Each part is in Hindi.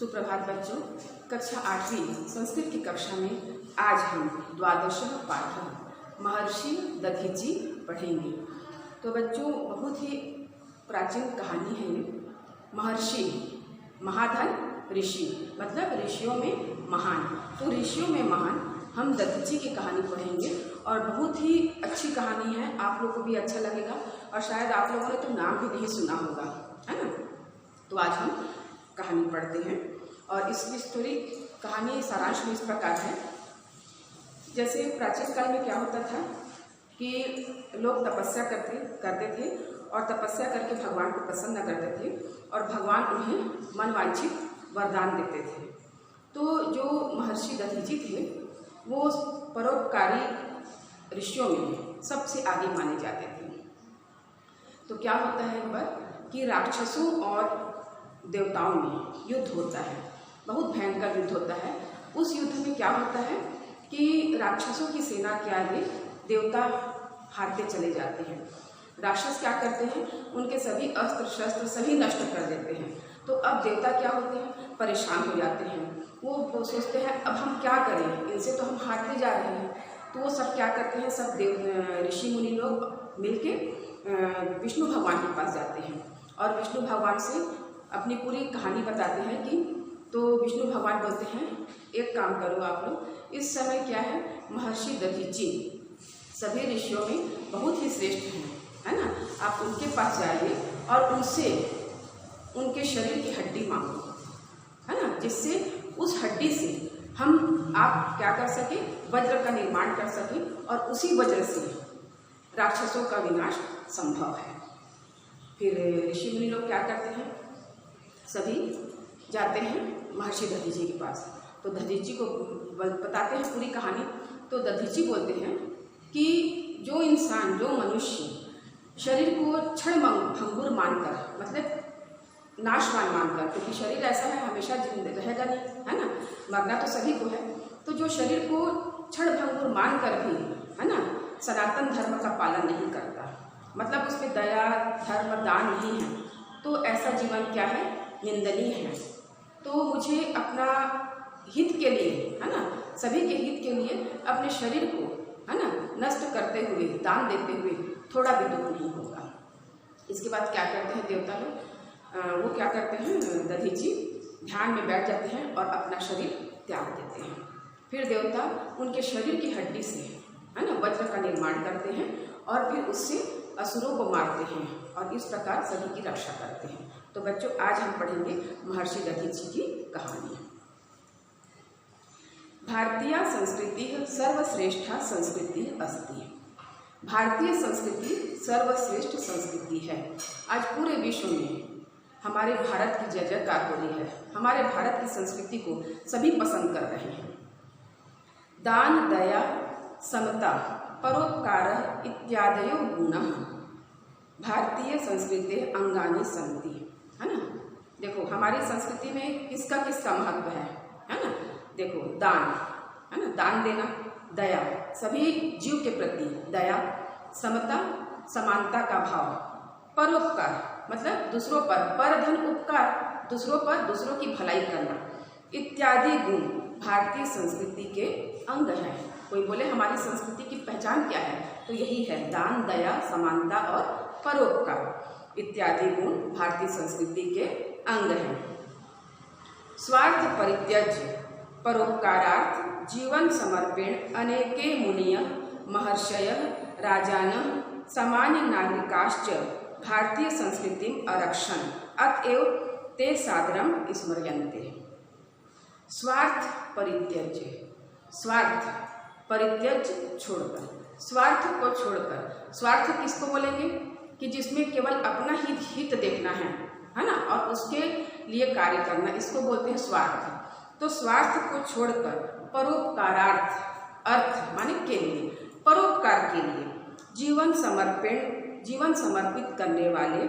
सुप्रभात बच्चों, कक्षा 8वीं संस्कृत की कक्षा में आज हम द्वादश पाठ महर्षि दधीचि पढ़ेंगे। तो बच्चों, बहुत ही प्राचीन कहानी है ये। महर्षि महाधन ऋषि, मतलब ऋषियों में महान। तो ऋषियों में महान हम दधीचि की कहानी पढ़ेंगे और बहुत ही अच्छी कहानी है। आप लोगों को भी अच्छा लगेगा और शायद आप लोगों ने तो नाम भी नहीं सुना होगा, है ना। तो आज हम कहानी पढ़ते हैं और इसकी स्टोरी कहानी सारांश में इस प्रकार है। जैसे प्राचीन काल में क्या होता था कि लोग तपस्या करते थे और तपस्या करके भगवान को प्रसन्न न करते थे और भगवान उन्हें मनवांछित वरदान देते थे। तो जो महर्षि दधीचि थे वो परोपकारी ऋषियों में सबसे आगे माने जाते थे। तो क्या होता है एक बार कि राक्षसों और देवताओं में युद्ध होता है, बहुत भयंकर युद्ध होता है। उस युद्ध में क्या होता है कि राक्षसों की सेना के आगे देवता हारते चले जाते हैं। राक्षस क्या करते हैं, उनके सभी अस्त्र शस्त्र सभी नष्ट कर देते हैं। तो अब देवता क्या होते हैं, परेशान हो जाते हैं। वो सोचते हैं अब हम क्या करें, इनसे तो हम हारते जा रहे हैं। तो वो सब क्या करते हैं, सब ऋषि मुनि लोग मिलके विष्णु भगवान के पास जाते हैं और विष्णु भगवान से अपनी पूरी कहानी बताते हैं कि तो विष्णु भगवान बोलते हैं एक काम करो आप लोग, इस समय क्या है, महर्षि दधीचि सभी ऋषियों में बहुत ही श्रेष्ठ हैं, है ना। आप उनके पास जाइए और उनसे उनके शरीर की हड्डी मांगो, है ना, जिससे उस हड्डी से आप क्या कर सके, वज्र का निर्माण कर सके और उसी वज्र से राक्षसों का विनाश संभव है। फिर ऋषि मुनि लोग क्या करते हैं, सभी जाते हैं महर्षि दधीचि के पास। तो दधीचि को बताते हैं पूरी कहानी। तो दधीचि बोलते हैं कि जो इंसान, जो मनुष्य शरीर को क्षण भंगुर मानकर, मतलब नाशवान मानकर, क्योंकि शरीर ऐसा है हमेशा जिंदा रहेगा नहीं, है ना, मरना तो सभी को है। तो जो शरीर को क्षण भंगुर मानकर भी, है ना, सनातन धर्म का पालन नहीं करता, मतलब उसमें दया धर्म दान नहीं है, तो ऐसा जीवन क्या है, निंदनीय है। तो मुझे अपना हित के लिए, है ना, सभी के हित के लिए अपने शरीर को, है ना, नष्ट करते हुए, दान देते हुए थोड़ा भी दुख नहीं होगा। इसके बाद क्या करते हैं देवता लोग, वो क्या करते हैं, दधीचि ध्यान में बैठ जाते हैं और अपना शरीर त्याग देते हैं। फिर देवता उनके शरीर की हड्डी से, है ना, वज्र का निर्माण करते हैं और फिर उससे असुरों को मारते हैं और इस प्रकार सभी की रक्षा करते हैं। तो बच्चों, आज हम पढ़ेंगे महर्षि दधीचि की कहानी। भारतीय संस्कृति सर्वश्रेष्ठा संस्कृति अस्ति। भारतीय संस्कृति सर्वश्रेष्ठ संस्कृति है। आज पूरे विश्व में हमारे भारत की जय जयकार हो रही है। हमारे भारत की संस्कृति को सभी पसंद कर रहे हैं। दान दया समता परोपकार इत्यादयो गुणः भारतीय संस्कृति अंगानि सन्ति, है ना। देखो हमारी संस्कृति में किसका किसका महत्व है ना। देखो दान, है ना, दान देना, दया सभी जीव के प्रति दया, समता समानता का भाव, परोपकार मतलब दूसरों पर, परधन उपकार, दूसरों पर दूसरों की भलाई करना, इत्यादि गुण भारतीय संस्कृति के अंग हैं। कोई बोले हमारी संस्कृति की पहचान क्या है, तो यही है दान दया समानता और परोपकार इत्यादि गुण भारतीय संस्कृति के अंग हैं। स्वार्थ परित्यज्य परोपकारार्थ जीवन समर्पेण अनेके मुनिय महर्षय राजान सामान्य नागरिकाश्च भारतीय संस्कृति अरक्षण अतएव ते सादरम स्मर्यन्ते। स्वार्थ परित्यज्य, स्वार्थ परित्यज्य छोड़कर, स्वार्थ को छोड़कर, स्वार्थ किसको बोलेंगे कि जिसमें केवल अपना ही हित देखना है ना, और उसके लिए कार्य करना, इसको बोलते हैं स्वार्थ। तो स्वार्थ को छोड़कर परोपकारार्थ, अर्थ माने के लिए, परोपकार के लिए जीवन समर्पित करने वाले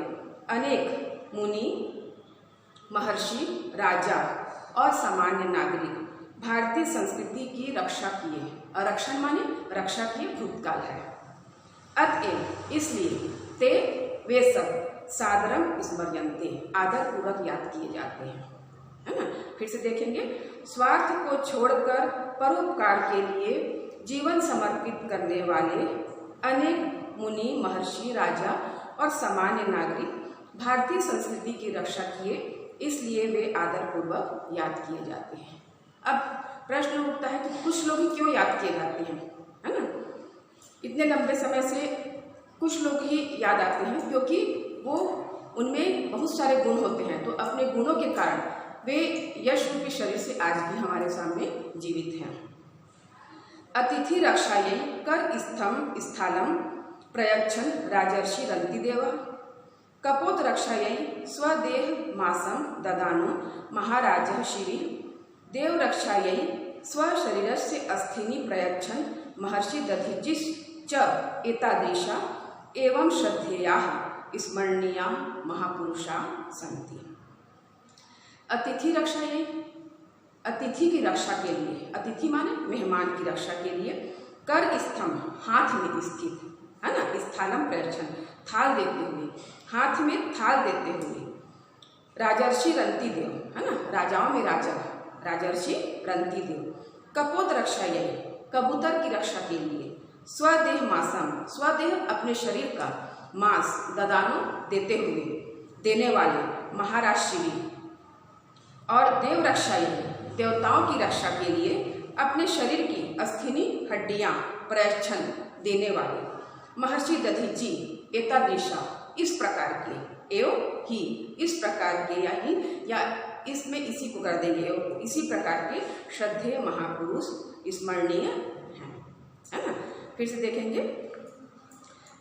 अनेक मुनि महर्षि राजा और सामान्य नागरिक भारतीय संस्कृति की रक्षा किए। आरक्षण माने रक्षा किए भूतकाल है। अतएव इसलिए ते वे सब सादरम स्मर्यन्ते आदर पूर्वक याद किए जाते हैं, है ना। फिर से देखेंगे, स्वार्थ को छोड़कर परोपकार के लिए जीवन समर्पित करने वाले अनेक मुनि, महर्षि, राजा और सामान्य नागरिक भारतीय संस्कृति की रक्षा किए, इसलिए वे आदरपूर्वक याद किए जाते हैं। अब प्रश्न उठता है कि कुछ लोग ही क्यों याद किए जाते हैं, है ना। इतने लंबे समय से कुछ लोग ही याद आते हैं क्योंकि वो उनमें बहुत सारे गुण होते हैं, तो अपने गुणों के कारण वे यश रूपी शरीर से आज भी हमारे सामने जीवित हैं। अतिथि रक्षायै कर स्थालम प्रयच्छन राजर्षि रंतिदेव, कपोत रक्षायै स्वदेह मासम ददानो महाराजः शिवी, देव रक्षायै स्वशरीरस्य अस्थिनि प्रयच्छन महर्षि दधीचिश्च एतादृशा एवं श्रद्धेयाः स्मरणीया महापुरुषा सन्ति। अतिथि रक्षायै, अतिथि की रक्षा के लिए, अतिथि माने मेहमान की रक्षा के लिए, कर स्तंभ हाथ में स्थित, है ना, स्थालम प्रयच्छन थाल देते हुए, हाथ में थाल देते हुए, राजर्षि रंतिदेव, है ना, राजाओं में राजा राजर्षि रंतिदेव, कपोत रक्षायै कबूतर की रक्षा के लिए, स्वदेह मासम स्वदेह अपने शरीर का, मांस ददानो देते हुए, देने वाले, महाराज शिवी, और देव रक्षायै देवताओं की रक्षा के लिए अपने शरीर की अस्थिनी हड्डियां प्रयच्छन देने वाले, महर्षि दधीचि एतादृशा इस प्रकार के, एवं ही इस प्रकार के, या ही या इसमें इसी को कर देंगे, एवं इसी प्रकार के श्रद्धेय महापुरुष स्मरणीय हैं, है ना। फिर से देखेंगे,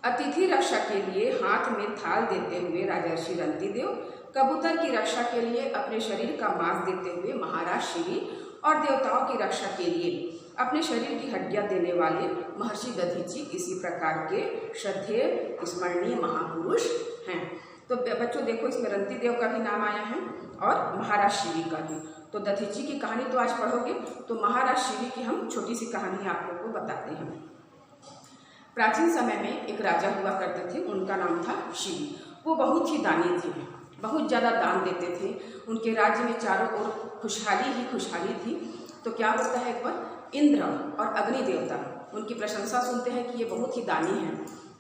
अतिथि रक्षा के लिए हाथ में थाल देते हुए राजर्षि रंतिदेव, कबूतर की रक्षा के लिए अपने शरीर का मांस देते हुए महाराज शिवी, और देवताओं की रक्षा के लिए अपने शरीर की हड्डियां देने वाले महर्षि दधीचि इसी प्रकार के श्रद्धेय स्मरणीय महापुरुष हैं। तो बच्चों देखो, इसमें रंतिदेव का भी नाम आया है और महाराज शिवी का भी। तो दधीचि की कहानी तो आज पढ़ोगे, तो महाराज शिवी की हम छोटी सी कहानी आप लोग को बताते हैं। प्राचीन समय में एक राजा हुआ करते थे, उनका नाम था शिवी। वो बहुत ही दानी थे, बहुत ज़्यादा दान देते थे। उनके राज्य में चारों ओर खुशहाली ही खुशहाली थी। तो क्या होता है, एक बार इंद्र और अग्नि देवता उनकी प्रशंसा सुनते हैं कि ये बहुत ही दानी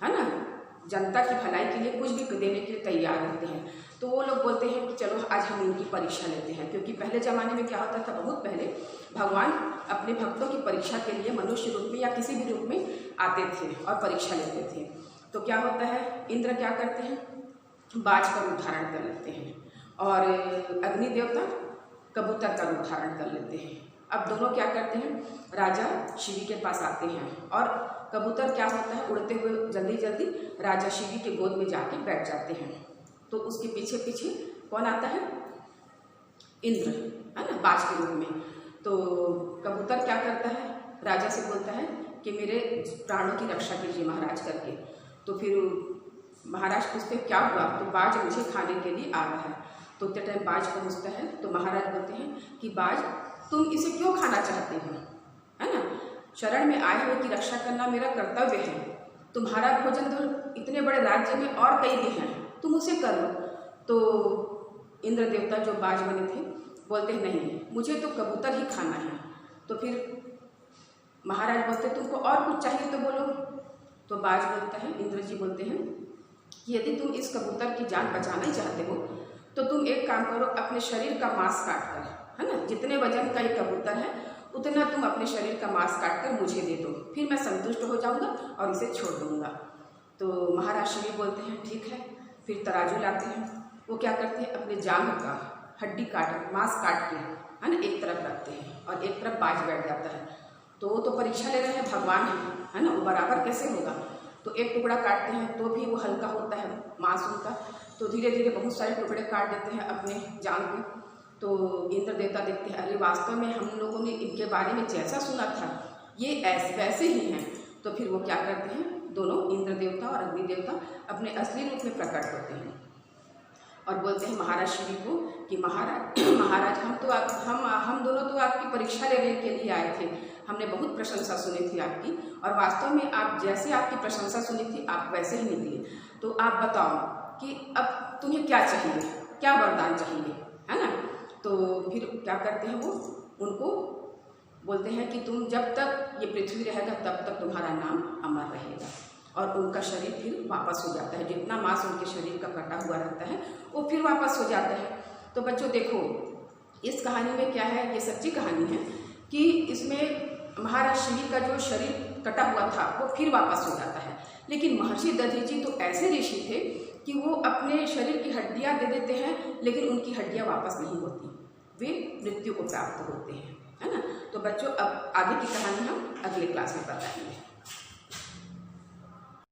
है ना, जनता की भलाई के लिए कुछ भी देने के लिए तैयार रहते हैं। तो वो लोग बोलते हैं कि चलो आज हम इनकी परीक्षा लेते हैं, क्योंकि पहले ज़माने में क्या होता था, बहुत पहले भगवान अपने भक्तों की परीक्षा के लिए मनुष्य रूप में या किसी भी रूप में आते थे और परीक्षा लेते थे। तो क्या होता है, इंद्र क्या करते हैं, बाज का रूप धारण कर लेते हैं, और अग्नि देवता कबूतर का रूप धारण कर लेते हैं। अब दोनों क्या करते हैं, राजा शिवी के पास आते हैं, और कबूतर क्या होता है, उड़ते हुए जल्दी जल्दी राजा शिवी के गोद में जाके बैठ जाते हैं। तो उसके पीछे पीछे कौन आता है, इंद्र, है ना, बाज के रूप में। तो कबूतर क्या करता है, राजा से बोलता है कि मेरे प्राणों की रक्षा कीजिए महाराज करके। तो फिर महाराज पूछते क्या हुआ, तो बाज मुझे खाने के लिए आ रहा है। तो उतने टाइम बाज पहुँचता है, तो महाराज बोलते हैं कि बाज तुम इसे क्यों खाना चाहते हो, है ना, शरण में आए हुए की रक्षा करना मेरा कर्तव्य है। तुम्हारा भोजन तो इतने बड़े राज्य में और कई भी हैं, तुम उसे कर लो। तो इंद्र देवता जो बाज बने थे बोलते हैं नहीं, मुझे तो कबूतर ही खाना है। तो फिर महाराज बोलते तुमको और कुछ चाहिए तो बोलो। तो बाज बोलता है, इंद्र जी बोलते हैं कि यदि तुम इस कबूतर की जान बचाना ही चाहते हो तो तुम एक काम करो, अपने शरीर का मांस काट कर, है ना, जितने वजन का ये कबूतर है उतना तुम अपने शरीर का मांस काट कर मुझे दे दो, फिर मैं संतुष्ट हो जाऊंगा और इसे छोड़ दूंगा। तो महाराज शिवी बोलते हैं ठीक है। फिर तराजू लाते हैं, वो क्या करते हैं, अपने जांघ का हड्डी काट, मांस काट के, है ना, एक तरफ रखते हैं और एक तरफ बाज बैठ जाता है। तो वो तो परीक्षा ले रहे हैं, भगवान है ना, वो बराबर कैसे होगा। तो एक टुकड़ा काटते हैं तो भी वो हल्का होता है मांस उनका, तो धीरे धीरे बहुत सारे टुकड़े काट देते हैं अपने जान में। तो इंद्र देवता देखते हैं, अरे वास्तव में हम लोगों ने इनके बारे में जैसा सुना था ये ऐसे वैसे ही हैं। तो फिर वो क्या करते हैं, दोनों इंद्र देवता और अग्नि देवता अपने असली रूप में प्रकट होते हैं और बोलते हैं महाराज शिवी को कि महाराज हम दोनों तो आपकी परीक्षा लेने के लिए आए थे, हमने बहुत प्रशंसा सुनी थी आपकी, और वास्तव में आप जैसे आपकी प्रशंसा सुनी थी आप वैसे ही निकले। तो आप बताओ कि अब तुम्हें क्या चाहिए, क्या वरदान चाहिए, है ना। तो फिर क्या करते हैं वो उनको बोलते हैं कि तुम जब तक ये पृथ्वी रहेगा तब तक तुम्हारा नाम अमर रहेगा, और उनका शरीर फिर वापस हो जाता है। जितना मांस उनके शरीर का कटा हुआ रहता है वो फिर वापस हो जाता है। तो बच्चों देखो, इस कहानी में क्या है, ये सच्ची कहानी है कि इसमें महाराज शिवी का जो शरीर कटा हुआ था वो फिर वापस हो जाता है। लेकिन महर्षि दधीची तो ऐसे ऋषि थे कि वो अपने शरीर की हड्डियाँ दे देते हैं, लेकिन उनकी हड्डियाँ वापस नहीं होती, वे मृत्यु को प्राप्त होते हैं, है ना। तो बच्चों अब आगे की कहानी हम अगले क्लास में बताएंगे।